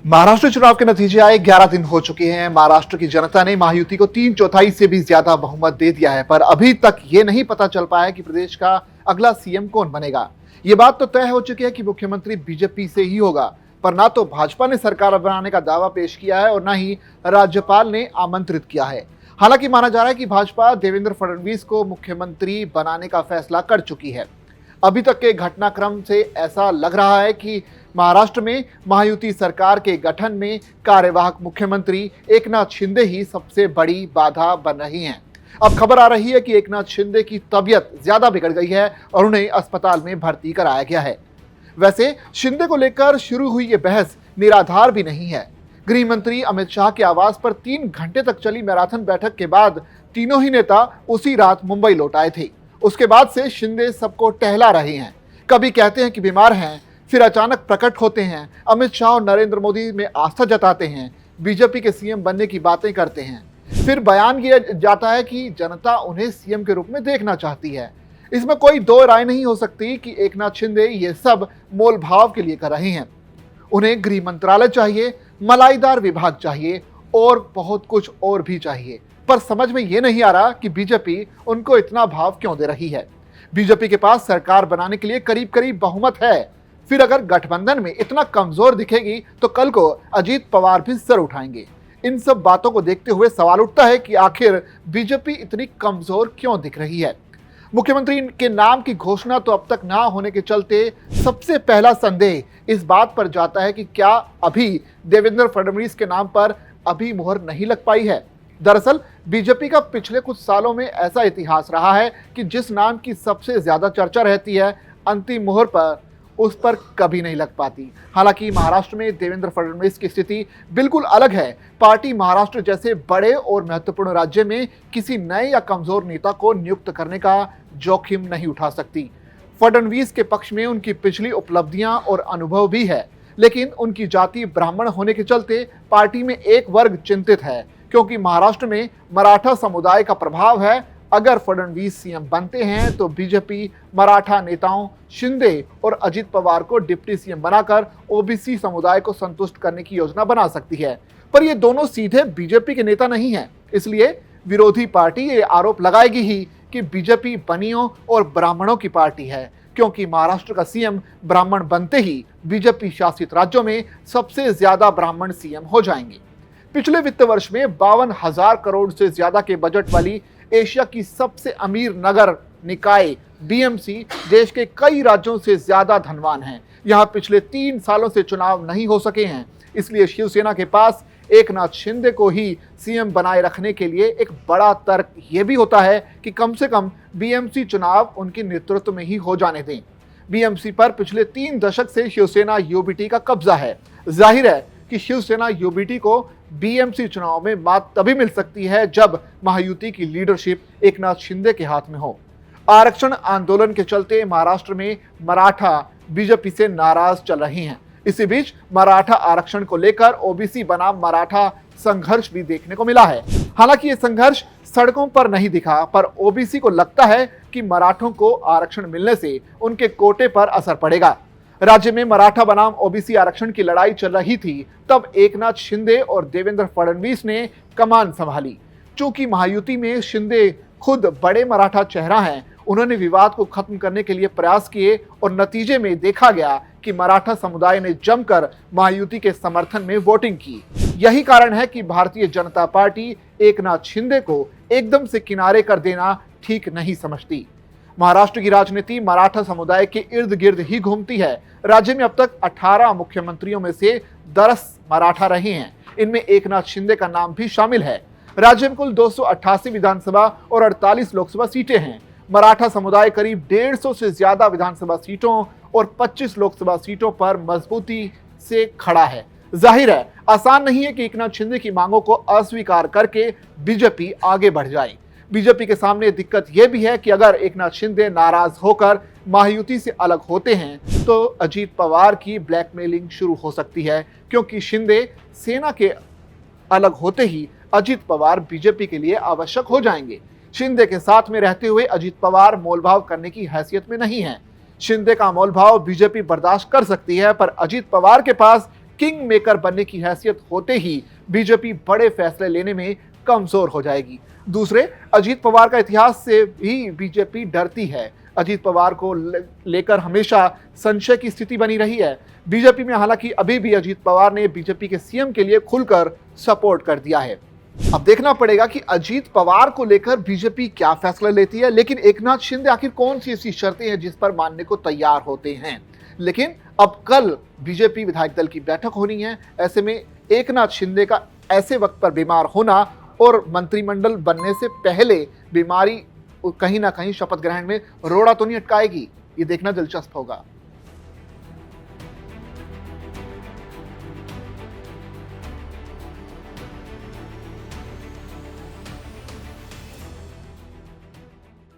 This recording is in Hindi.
महाराष्ट्र चुनाव के नतीजे आए 11 दिन हो चुके हैं। महाराष्ट्र की जनता ने महायुति को 3/4 से भी ज्यादा बहुमत दे दिया है, पर अभी तक ये नहीं पता चल पाया कि प्रदेश का अगला सीएम कौन बनेगा। ये बात तो तय हो चुकी है कि मुख्यमंत्री बीजेपी से ही होगा, पर ना तो भाजपा ने सरकार बनाने का दावा पेश किया है और ना ही राज्यपाल ने आमंत्रित किया है। हालांकि माना जा रहा है कि भाजपा देवेंद्र फडणवीस को मुख्यमंत्री बनाने का फैसला कर चुकी है। अभी तक के घटनाक्रम से ऐसा लग रहा है कि महाराष्ट्र में महायुति सरकार के गठन में कार्यवाहक मुख्यमंत्री एकनाथ शिंदे ही सबसे बड़ी बाधा बन रही हैं। अब खबर आ रही है कि एकनाथ शिंदे की तबीयत ज्यादा बिगड़ गई है और उन्हें अस्पताल में भर्ती कराया गया है। वैसे शिंदे को लेकर शुरू हुई ये बहस निराधार भी नहीं है। गृह मंत्री अमित शाह के आवास पर 3 घंटे तक चली मैराथन बैठक के बाद तीनों ही नेता उसी रात मुंबई लौट आए थे। उसके बाद से शिंदे सबको टहला रहे हैं। कभी कहते हैं कि बीमार हैं, फिर अचानक प्रकट होते हैं। अमित शाह और नरेंद्र मोदी में आस्था जताते हैं, बीजेपी के सीएम बनने की बातें करते हैं। फिर बयान किया जाता है कि जनता उन्हें सीएम के रूप में देखना चाहती है। इसमें कोई दो राय नहीं हो सकती कि एकनाथ शिंदे ये सब मोल भाव के लिए कर रहे हैं। उन्हें गृह मंत्रालय चाहिए, मलाईदार विभाग चाहिए और बहुत कुछ और भी चाहिए, पर समझ में ये नहीं आ रहा कि बीजेपी उनको इतना भाव क्यों दे रही है। बीजेपी के पास सरकार बनाने के लिए करीब करीब बहुमत है, फिर अगर गठबंधन में इतना कमजोर दिखेगी तो कल को अजीत पवार भी सर उठाएंगे। इन सब बातों को देखते हुए सवाल उठता है कि आखिर बीजेपी इतनी कमजोर क्यों दिख रही है। मुख्यमंत्री के नाम की घोषणा तो अब तक ना होने के चलते सबसे पहला संदेह इस बात पर जाता है कि क्या अभी देवेंद्र फडणवीस के नाम पर अभी मुहर नहीं लग पाई है। दरअसल बीजेपी का पिछले कुछ सालों में ऐसा इतिहास रहा है कि जिस नाम की सबसे ज्यादा चर्चा रहती है, अंतिम मुहर पर उस पर कभी नहीं लग पाती। हालांकि महाराष्ट्र में देवेंद्र फडणवीस की स्थिति बिल्कुल अलग है। पार्टी महाराष्ट्र जैसे बड़े और महत्वपूर्ण राज्य में किसी नए या कमजोर नेता को नियुक्त करने का जोखिम नहीं उठा सकती। फडणवीस के पक्ष में उनकी पिछली उपलब्धियां और अनुभव भी है, लेकिन उनकी जाति ब्राह्मण होने के चलते पार्टी में एक वर्ग चिंतित है, क्योंकि महाराष्ट्र में मराठा समुदाय का प्रभाव है। अगर फडणवीस सीएम बनते हैं तो बीजेपी मराठा नेताओं शिंदे और अजित पवार को डिप्टी सीएम बनाकर ओबीसी समुदाय को संतुष्ट करने की योजना बना सकती है, पर ये दोनों सीधे बीजेपी के नेता नहीं हैं। इसलिए विरोधी पार्टी ये आरोप लगाएगी ही कि बीजेपी बनियों और ब्राह्मणों की पार्टी है, क्योंकि महाराष्ट्र का सीएम ब्राह्मण बनते ही बीजेपी शासित राज्यों में सबसे ज्यादा ब्राह्मण सीएम हो जाएंगे। पिछले वित्त वर्ष में 52,000 करोड़ से ज्यादा के बजट वाली एशिया की सबसे अमीर नगर निकाय बीएमसी देश के कई राज्यों से ज्यादा धनवान है। यहां पिछले 3 सालों से चुनाव नहीं हो सके हैं, इसलिए शिवसेना के पास एकनाथ शिंदे को ही सीएम बनाए रखने के लिए एक बड़ा तर्क यह भी होता है कि कम से कम बीएमसी चुनाव उनके नेतृत्व में ही हो जाने दें। बीएमसी पर पिछले 3 दशक से शिवसेना यूबीटी का कब्जा है। जाहिर है कि शिवसेना यूबीटी को बीएमसी चुनाव में मात तभी मिल सकती है जब महायुति की लीडरशिप एकनाथ शिंदे के हाथ में हो। आरक्षण आंदोलन के चलते महाराष्ट्र में मराठा बीजेपी से नाराज चल रही हैं। इसी बीच मराठा आरक्षण को लेकर ओबीसी बनाम मराठा संघर्ष भी देखने को मिला है। हालांकि ये संघर्ष सड़कों पर नहीं दिखा, पर ओबीसी को लगता है कि मराठों को आरक्षण मिलने से उनके कोटे पर असर पड़ेगा। राज्य में मराठा बनाम ओबीसी आरक्षण की लड़ाई चल रही थी, तब एकनाथ शिंदे और देवेंद्र फडणवीस ने कमान संभाली। चूंकि महायुति में शिंदे खुद बड़े मराठा चेहरा हैं, उन्होंने विवाद को खत्म करने के लिए प्रयास किए और नतीजे में देखा गया कि मराठा समुदाय ने जमकर महायुति के समर्थन में वोटिंग की। यही कारण है कि भारतीय जनता पार्टी एकनाथ शिंदे को एकदम से किनारे कर देना ठीक नहीं समझती। महाराष्ट्र की राजनीति मराठा समुदाय के इर्द गिर्द ही घूमती है। राज्य में अब तक 18 मुख्यमंत्रियों में से 10 मराठा रहे हैं। इनमें एकनाथ शिंदे का नाम भी शामिल है। राज्य में कुल 288 विधानसभा और 48 लोकसभा सीटें हैं। मराठा समुदाय करीब 150 से ज्यादा विधानसभा सीटों और 25 लोकसभा सीटों पर मजबूती से खड़ा है। जाहिर है आसान नहीं है कि एकनाथ शिंदे की मांगों को अस्वीकार करके बीजेपी आगे बढ़ जाए। बीजेपी के सामने दिक्कत यह भी है कि अगर एकनाथ शिंदे नाराज होकर महायुति से अलग होते हैं तो अजीत पवार की ब्लैकमेलिंग शुरू हो सकती है, क्योंकि शिंदे सेना के अलग होते ही अजीत पवार बीजेपी के लिए आवश्यक हो जाएंगे। शिंदे के साथ में रहते हुए अजीत पवार मोलभाव करने की हैसियत में नहीं है। शिंदे का मोलभाव बीजेपी बर्दाश्त कर सकती है, पर अजीत पवार के पास किंग मेकर बनने की हैसियत होते ही बीजेपी बड़े फैसले लेने में कमजोर हो जाएगी। दूसरे, अजीत पवार का इतिहास से भी बीजेपी डरती है। अजीत पवार को लेकर हमेशा संशय की स्थिति बनी रही है बीजेपी में। हालांकि अभी भी अजीत पवार ने बीजेपी के सीएम के लिए खुलकर सपोर्ट कर दिया है। अब देखना पड़ेगा कि अजीत पवार को लेकर बीजेपी क्या फैसला लेती है, लेकिन एकनाथ शिंदे आखिर कौन सी ऐसी शर्तें हैं जिस पर मानने को तैयार होते हैं। लेकिन अब कल बीजेपी विधायक दल की बैठक होनी है। ऐसे में एकनाथ शिंदे का ऐसे वक्त पर बीमार होना और मंत्रिमंडल बनने से पहले बीमारी कहीं ना कहीं शपथ ग्रहण में रोड़ा तो नहीं अटकाएगी, ये देखना दिलचस्प होगा।